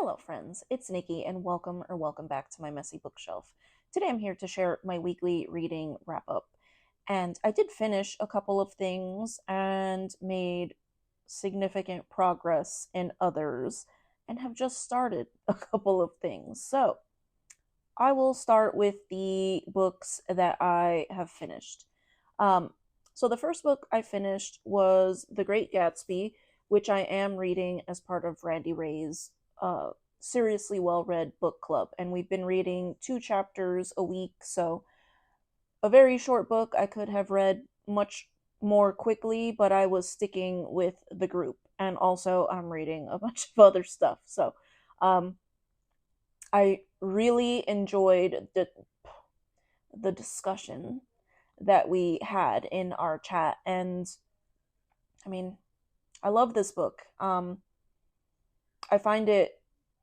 Hello, friends. It's Nikki, and welcome back to my messy bookshelf. Today I'm here to share my weekly reading wrap up. And I did finish a couple of things and made significant progress in others, and have just started a couple of things. So I will start with the books that I have finished. Um, so the first book I finished was The Great Gatsby, which I am reading as part of Randy Ray's uh, seriously well read book club. And we've been reading 2 chapters a week, so a very short book I could have read much more quickly, but I was sticking with the group. And also, I'm reading a bunch of other stuff. So, um, I really enjoyed the discussion that we had in our chat, and I mean, I love this book. I find it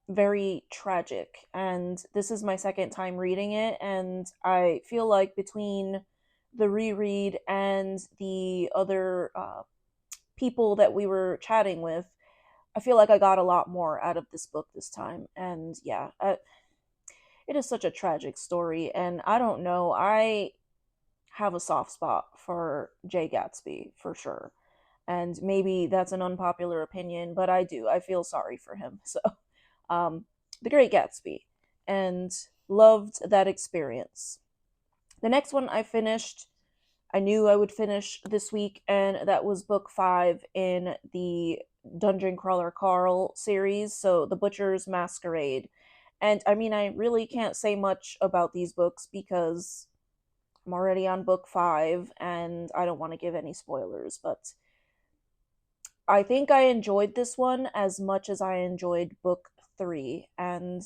very tragic, and this is my second time reading it, and I feel like between the reread and the other people that we were chatting with, I feel like I got a lot more out of this book this time. And yeah, it is such a tragic story, and I don't know, I have a soft spot for Jay Gatsby for sure. And maybe that's an unpopular opinion, but I do. I feel sorry for him. So, um, The Great Gatsby, and loved that experience. The next one I finished, I knew I would finish this week, and that was book 5 in the Dungeon Crawler Carl series, so The Butcher's Masquerade. And I mean, I really can't say much about these books because I'm already on book 5 and I don't want to give any spoilers, but I think I enjoyed this one as much as I enjoyed book 3. And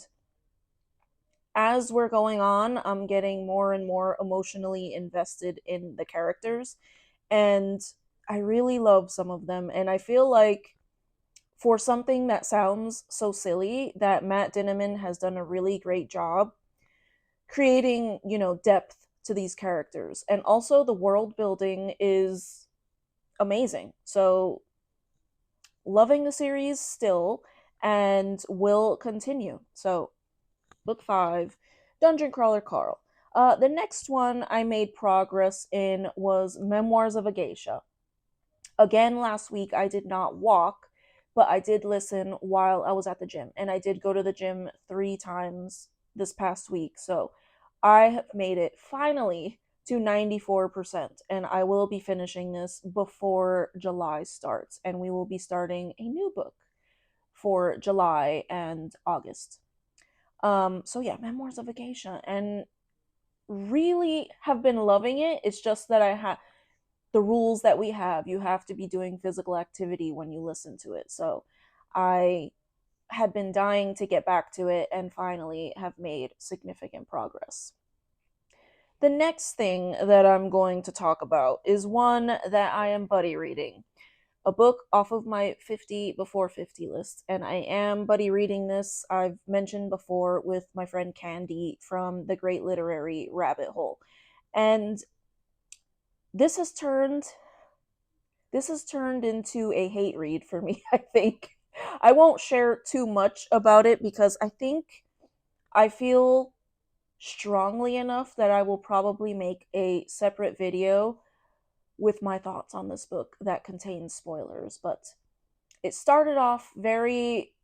as we're going on, I'm getting more and more emotionally invested in the characters. And I really love some of them. And I feel like for something that sounds so silly, that Matt Dinniman has done a really great job creating, depth to these characters. And also the world building is amazing. So loving the series still, and will continue. So book 5, Dungeon Crawler Carl. The next one I made progress in was Memoirs of a Geisha. Again, last week I did not walk, but I did listen while I was at the gym. And I did go to the gym 3 times this past week. So I have made it finally to 94%. And I will be finishing this before July starts. And we will be starting a new book for July and August. So yeah, Memoirs of a Geisha, and really have been loving it. It's just that I have the rules that we have. You have to be doing physical activity when you listen to it. So I had been dying to get back to it and finally have made significant progress. The next thing that I'm going to talk about is one that I am buddy reading, a book off of my 50 before 50 list. And I am buddy reading this, I've mentioned before, with my friend Candy from the Great Literary Rabbit Hole. And this has turned into a hate read for me, I think. I won't share too much about it because I feel strongly enough that I will probably make a separate video with my thoughts on this book that contains spoilers. But it started off very,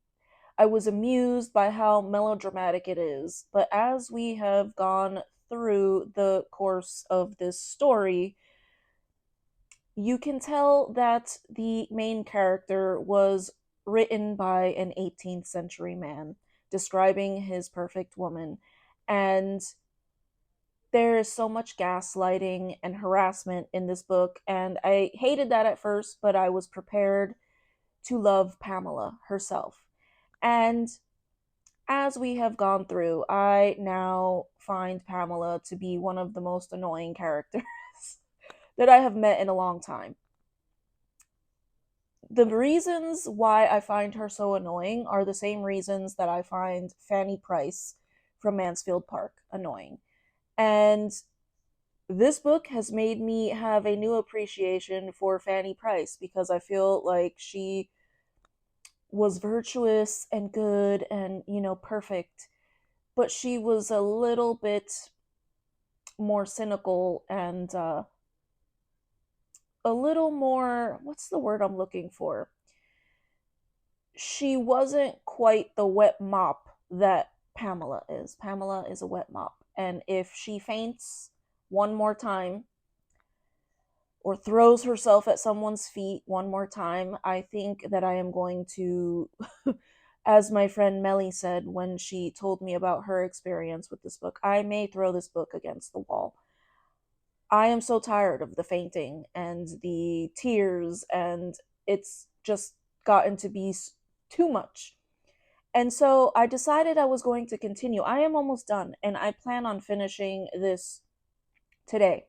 I was amused by how melodramatic it is, but as we have gone through the course of this story, you can tell that the main character was written by an 18th century man describing his perfect woman. And there is so much gaslighting and harassment in this book, and I hated that at first, but I was prepared to love Pamela herself. And as we have gone through, I now find Pamela to be one of the most annoying characters that I have met in a long time. The reasons why I find her so annoying are the same reasons that I find Fanny Price from Mansfield Park annoying. And this book has made me have a new appreciation for Fanny Price because I feel like she was virtuous and good and, perfect, but she was a little bit more cynical and a little more, what's the word I'm looking for? She wasn't quite the wet mop that Pamela is. Pamela is a wet mop. And if she faints one more time or throws herself at someone's feet one more time, I think that I am going to, as my friend Melly said when she told me about her experience with this book, I may throw this book against the wall. I am so tired of the fainting and the tears, and it's just gotten to be too much. And so I decided I was going to continue. I am almost done, and I plan on finishing this today.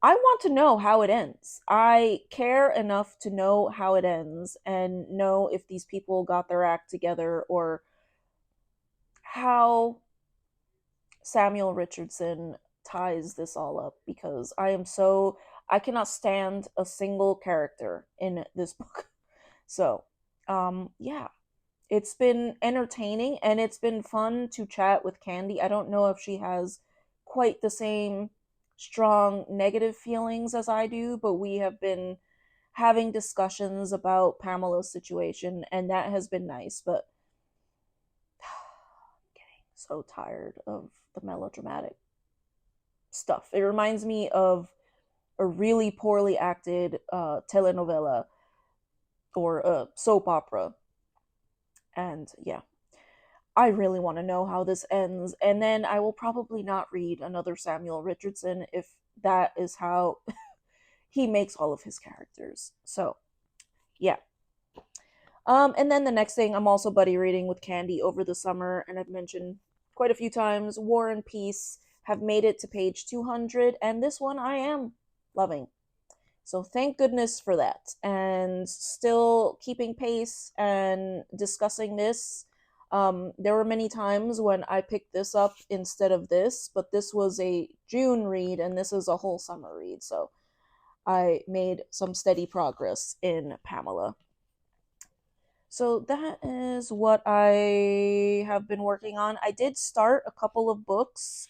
I want to know how it ends. I care enough to know how it ends and know if these people got their act together or how Samuel Richardson ties this all up, because I cannot stand a single character in this book. So, yeah, it's been entertaining and it's been fun to chat with Candy. I don't know if she has quite the same strong negative feelings as I do, but we have been having discussions about Pamela's situation, and that has been nice. But I'm getting so tired of the melodramatic stuff. It reminds me of a really poorly acted telenovela or a soap opera. And yeah, I really want to know how this ends. And then I will probably not read another Samuel Richardson if that is how he makes all of his characters. So yeah. And then the next thing, I'm also buddy reading with Candy over the summer, and I've mentioned quite a few times, War and Peace, have made it to page 200, and this one I am loving. So thank goodness for that. And still keeping pace and discussing this. There were many times when I picked this up instead of this, but this was a June read and this is a whole summer read. So I made some steady progress in Pamela. So that is what I have been working on. I did start a couple of books.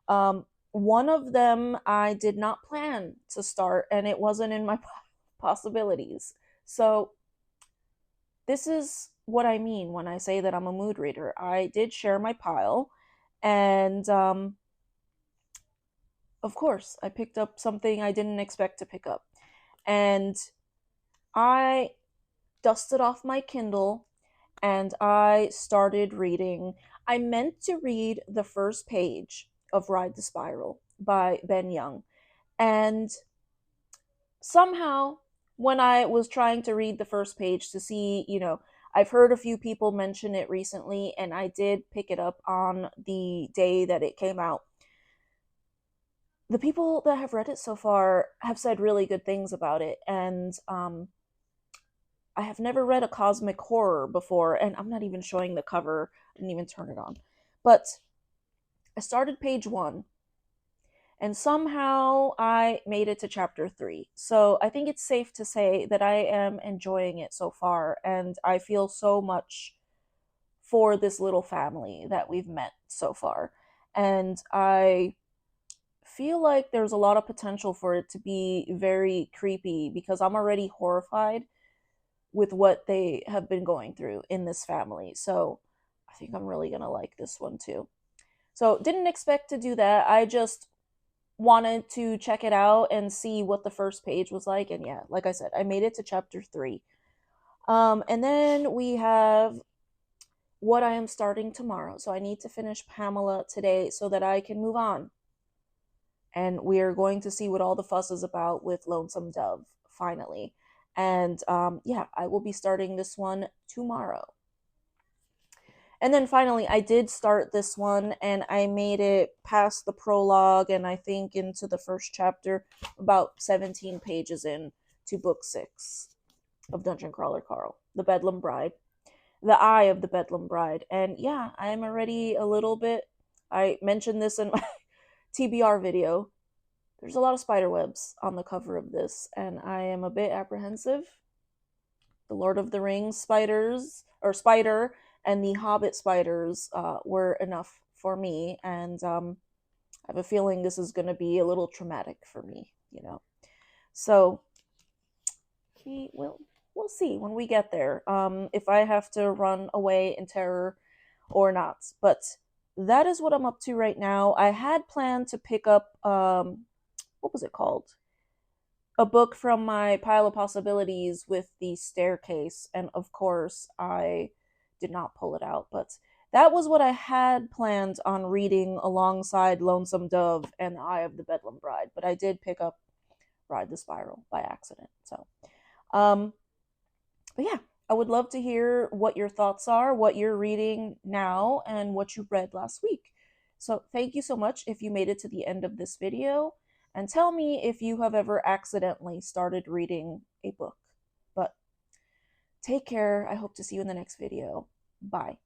One of them I did not plan to start, and it wasn't in my possibilities. So this is what I mean when I say that I'm a mood reader. I did share my pile, and of course, I picked up something I didn't expect to pick up. And I dusted off my Kindle and I started reading. I meant to read the first page of Ride the Spiral by Ben Young. And somehow, when I was trying to read the first page to see, I've heard a few people mention it recently, and I did pick it up on the day that it came out. The people that have read it so far have said really good things about it, and I have never read a cosmic horror before, and I'm not even showing the cover. I didn't even turn it on. But I started page 1, and somehow I made it to chapter 3. So I think it's safe to say that I am enjoying it so far, and I feel so much for this little family that we've met so far. And I feel like there's a lot of potential for it to be very creepy, because I'm already horrified with what they have been going through in this family. So I think I'm really going to like this one too. So didn't expect to do that. I just wanted to check it out and see what the first page was like. And yeah, like I said, I made it to chapter 3. And then we have what I am starting tomorrow. So I need to finish Pamela today so that I can move on. And we are going to see what all the fuss is about with Lonesome Dove, finally. And yeah, I will be starting this one tomorrow. And then finally, I did start this one, and I made it past the prologue, and I think into the first chapter, about 17 pages in to book 6 of Dungeon Crawler Carl, The Bedlam Bride, The Eye of the Bedlam Bride. And yeah, I'm already a little bit, I mentioned this in my TBR video, there's a lot of spider webs on the cover of this, and I am a bit apprehensive. the Lord of the Rings spiders, or spider, and the Hobbit spiders were enough for me. And I have a feeling this is going to be a little traumatic for me, you know. So we'll see when we get there. If I have to run away in terror or not. But that is what I'm up to right now. I had planned to pick up what was it called? A book from my pile of possibilities with the staircase, and of course I did not pull it out. But that was what I had planned on reading alongside Lonesome Dove and the Eye of the Bedlam Bride. But I did pick up Ride the Spiral by accident. So, um, but yeah, I would love to hear what your thoughts are, what you're reading now, and what you read last week. So, thank you so much if you made it to the end of this video, and tell me if you have ever accidentally started reading a book. But take care. I hope to see you in the next video. Bye.